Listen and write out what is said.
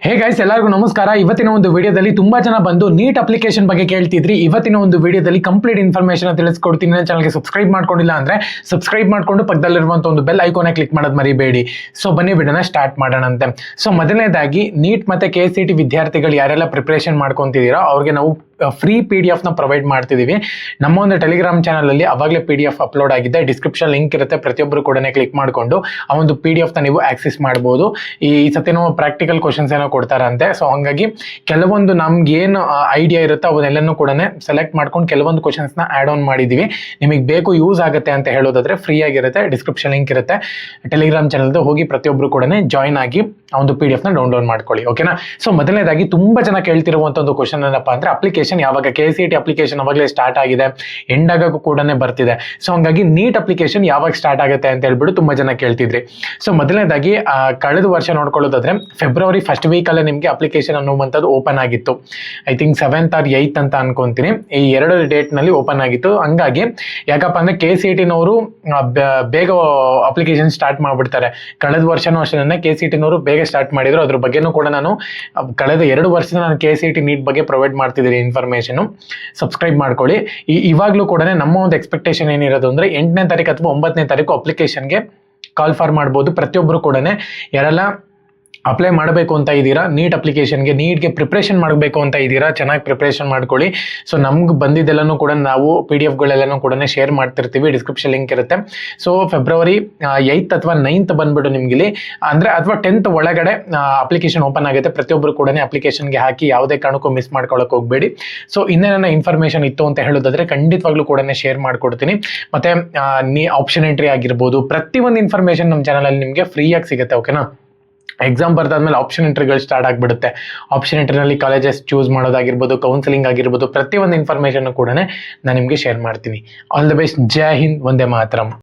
Hey guys, ಎಲ್ಲರಿಗೂ ನಮಸ್ಕಾರ. ಇವತ್ತಿನ ಒಂದು ವಿಡಿಯೋದಲ್ಲಿ ತುಂಬಾ ಜನ ಬಂದು ನೀಟ್ ಅಪ್ಲಿಕೇಶನ್ ಬಗ್ಗೆ ಕೇಳ್ತಿದ್ರಿ. ಇವತ್ತಿನ ಒಂದು ವಿಡಿಯೋದಲ್ಲಿ ಕಂಪ್ಲೀಟ್ ಇನ್ಫಾರ್ಮೇಶನ್ ತಿಳಿಸ್ಕೊಡ್ತೀನಿ. ನನ್ನ ಚಾನಲ್ಗೆ ಸಬ್ಸ್ಕ್ರೈಬ್ ಮಾಡ್ಕೊಂಡಿಲ್ಲ ಅಂದ್ರೆ ಸಬ್ಸ್ಕ್ರೈಬ್ ಮಾಡ್ಕೊಂಡು ಪಕ್ಕದಲ್ಲಿರುವಂತ ಒಂದು ಬೆಲ್ ಐಕಾನ್ ಕ್ಲಿಕ್ ಮಾಡೋದು ಮರಿಬೇಡಿ. ಸೊ ಬನ್ನಿ ವಿಡಿಯೋನ ಸ್ಟಾರ್ಟ್ ಮಾಡೋಣಂತೆ. ಸೊ ಮೊದಲನೇದಾಗಿ ನೀಟ್ ಮತ್ತೆ KCET ವಿದ್ಯಾರ್ಥಿಗಳು ಯಾರೆಲ್ಲ ಪ್ರಿಪರೇಷನ್ ಮಾಡ್ಕೊಂತಿದ್ದೀರಾ ಅವ್ರಿಗೆ ನಾವು ಫ್ರೀ PDF ನ ಪ್ರೊವೈಡ್ ಮಾಡ್ತಿದೀವಿ. ನಮ್ಮ ಒಂದು ಟೆಲಿಗ್ರಾಮ್ ಚಾನಲ್ ಅಲ್ಲಿ ಅವಾಗಲೇ PDF ಅಪ್ಲೋಡ್ ಆಗಿದೆ. ಡಿಸ್ಕ್ರಿಪ್ಷನ್ ಲಿಂಕ್ ಇರುತ್ತೆ, ಪ್ರತಿಯೊಬ್ಬರು ಕೂಡ ಕ್ಲಿಕ್ ಮಾಡಿಕೊಂಡು ಆ ಒಂದು PDF ನ ನೀವು ಆಕ್ಸೆಸ್ ಮಾಡಬಹುದು. ಈ ಸತಿನೋ ಪ್ರಾಕ್ಟಿಕಲ್ ಕ್ವಶನ್ಸ್ ಏನೋ ಕೊಡ್ತಾರಂತೆ. ಸೊ ಹಂಗಾಗಿ ಕೆಲವೊಂದು ನಮ್ಗೆ ಏನು ಐಡಿಯಾ ಇರುತ್ತೋ ಅವನ್ನೆಲ್ಲನೂ ಕೂಡ ಸೆಲೆಕ್ಟ್ ಮಾಡ್ಕೊಂಡು ಕೆಲವೊಂದು ಕ್ವಶನ್ಸ್ ನ ಆಡ್ ಆನ್ ಮಾಡಿದೀವಿ. ನಿಮಗೆ ಬೇಕು, ಯೂಸ್ ಆಗುತ್ತೆ ಅಂತ ಹೇಳೋದಾದ್ರೆ ಫ್ರೀ ಆಗಿರುತ್ತೆ. ಡಿಸ್ಕ್ರಿಪ್ಷನ್ ಲಿಂಕ್ ಇರುತ್ತೆ ಟೆಲಿಗ್ರಾಮ್ ಚಾನಲ್, ಹೋಗಿ ಪ್ರತಿಯೊಬ್ಬರು ಕೂಡ ಜಾಯ್ನ್ ಆಗಿ ಆ ಒಂದು PDF ನ ಡೌನ್ಲೋಡ್ ಮಾಡ್ಕೊಳ್ಳಿ. ಓಕೆನಾ? ಸೊ ಮೊದಲನೇದಾಗಿ ತುಂಬಾ ಜನ ಕೇಳ್ತಿರುವಂತ ಒಂದು ಕ್ವಶನ್ ಏನಪ್ಪಾ ಅಂದ್ರೆ ಅಪ್ಲಿಕೇಶನ್ ಯಾವಾಗ KCET ಅಪ್ಲಿಕೇಶನ್ ಅವಾಗಲೇ ಸ್ಟಾರ್ಟ್ ಆಗಿದೆ, ಎಂಡ್ ಆಗಕ್ಕೂ ಕೂಡ ಬರ್ತಿದೆ. ಸೊ ಹಂಗಾಗಿ ನೀಟ್ ಅಪ್ಲಿಕೇಶನ್ ಯಾವಾಗ ಸ್ಟಾರ್ಟ್ ಆಗುತ್ತೆ ಅಂತ ಹೇಳ್ಬಿಟ್ಟು ತುಂಬಾ ಜನ ಕೇಳ್ತಿದ್ರಿ. ಸೊ ಮೊದಲನೇದಾಗಿ ಕಳೆದ ವರ್ಷ ನೋಡ್ಕೊಳ್ಳೋದಾದ್ರೆ ಫೆಬ್ರವರಿ ಫಸ್ಟ್ ವೀಕ್ ಅಲ್ಲೇ ನಿಮ್ಗೆ ಅಪ್ಲಿಕೇಶನ್ ಅನ್ನುವಂಥದ್ದು ಓಪನ್ ಆಗಿತ್ತು. I think 7th or 8th ಅಂತ ಅನ್ಕೊಂತೀನಿ. ಈ ಎರಡು ಡೇಟ್ ನಲ್ಲಿ ಓಪನ್ ಆಗಿತ್ತು. ಹಂಗಾಗಿ ಯಾಕಪ್ಪ ಅಂದ್ರೆ KCET ನವರು ಬೇಗ ಅಪ್ಲಿಕೇಶನ್ ಸ್ಟಾರ್ಟ್ ಮಾಡ್ಬಿಡ್ತಾರೆ. ಕಳೆದ ವರ್ಷನೂ ಅಷ್ಟೇ KCET ನವರು ಬೇಗ ಸ್ಟಾರ್ಟ್ ಮಾಡಿದ್ರು. ಅದ್ರ ಬಗ್ಗೆನೂ ಕೂಡ ನಾನು ಕಳೆದ 2 ವರ್ಷದಿಂದ ನಾನು KCET ನೀಟ್ ಬಗ್ಗೆ ಪ್ರೊವೈಡ್ ಮಾಡ್ತಿದ್ದೀನಿ ಇನ್ಫಾರ್ಮೇಶನ್. ಸಬ್ಸ್ಕ್ರೈಬ್ ಮಾಡ್ಕೊಳ್ಳಿ. ಇವಾಗ್ಲೂ ಕೂಡ ನಮ್ಮ ಒಂದು ಎಕ್ಸ್ಪೆಕ್ಟೇಷನ್ ಏನಿರೋದು ಅಂದ್ರೆ 8ನೇ ತಾರೀಕು ಅಥವಾ 9ನೇ ತಾರೀಕು ಅಪ್ಲಿಕೇಶನ್ಗೆ ಕಾಲ್ ಫಾರ್ ಮಾಡ್ಬೋದು. ಪ್ರತಿಯೊಬ್ಬರು ಕೂಡ ಯಾರೆಲ್ಲ ಅಪ್ಲೈ ಮಾಡಬೇಕು ಅಂತ ಇದ್ದೀರಾ, ನೀಟ್ ಅಪ್ಲಿಕೇಶನ್ಗೆ, ನೀಟ್ಗೆ ಪ್ರಿಪ್ರೇಷನ್ ಮಾಡಬೇಕು ಅಂತ ಇದ್ದೀರಾ, ಚೆನ್ನಾಗಿ ಪ್ರಿಪ್ರೇಷನ್ ಮಾಡ್ಕೊಳ್ಳಿ. ಸೊ ನಮ್ಗೆ ಬಂದಿದ್ದೆಲ್ಲನೂ ಕೂಡ ನಾವು PDF ಕೂಡ ಶೇರ್ ಮಾಡ್ತಿರ್ತೀವಿ. ಡಿಸ್ಕ್ರಿಪ್ಷನ್ ಲಿಂಕ್ ಇರುತ್ತೆ. ಸೊ ಫೆಬ್ರವರಿ 8th ಅಥವಾ 9th ಬಂದ್ಬಿಟ್ಟು ನಿಮ್ಗೆ ಅಂದ್ರೆ ಅಥವಾ 10th ಒಳಗಡೆ ಅಪ್ಲಿಕೇಶನ್ ಓಪನ್ ಆಗುತ್ತೆ. ಪ್ರತಿಯೊಬ್ಬರು ಕೂಡ ಅಪ್ಲಿಕೇಶನ್ಗೆ ಹಾಕಿ ಯಾವುದೇ ಕಾರಣಕ್ಕೂ ಮಿಸ್ ಮಾಡ್ಕೊಳಕ್ ಹೋಗ್ಬೇಡಿ. ಸೊ ಇನ್ನೇನ ಇನ್ಫಾರ್ಮೇಶನ್ ಇತ್ತು ಅಂತ ಹೇಳೋದಾದ್ರೆ ಖಂಡಿತವಾಗ್ಲೂ ಕೂಡ ಶೇರ್ ಮಾಡ್ಕೊಡ್ತೀನಿ. ಮತ್ತೆ ಆಪ್ಷನ್ ಎಂಟ್ರಿ ಆಗಿರ್ಬೋದು, ಪ್ರತಿಯೊಂದು ಇನ್ಫಾರ್ಮೇಶನ್ ನಮ್ಮ ಚಾನಲ್ ಅಲ್ಲಿ ನಿಮಗೆ ಫ್ರೀ ಆಗಿ ಸಿಗುತ್ತೆ. ಓಕೆನಾ? ಎಕ್ಸಾಮ್ ಬರ್ದಾದ್ಮೇಲೆ ಆಪ್ಷನ್ ಎಂಟ್ರಿಗಳು ಸ್ಟಾರ್ಟ್ ಆಗಿಬಿಡುತ್ತೆ. ಆಪ್ಷನ್ ಎಂಟ್ರಿನಲ್ಲಿ ಕಾಲೇಜಸ್ ಚೂಸ್ ಮಾಡೋದಾಗಿರ್ಬೋದು, ಕೌನ್ಸಿಲಿಂಗ್ ಆಗಿರ್ಬೋದು, ಪ್ರತಿಯೊಂದು ಇನ್ಫಾರ್ಮೇಶನ್ ಕೂಡ ನಾನು ನಿಮಗೆ ಶೇರ್ ಮಾಡ್ತೀನಿ. All the best. Jai Hind, Vande Mataram.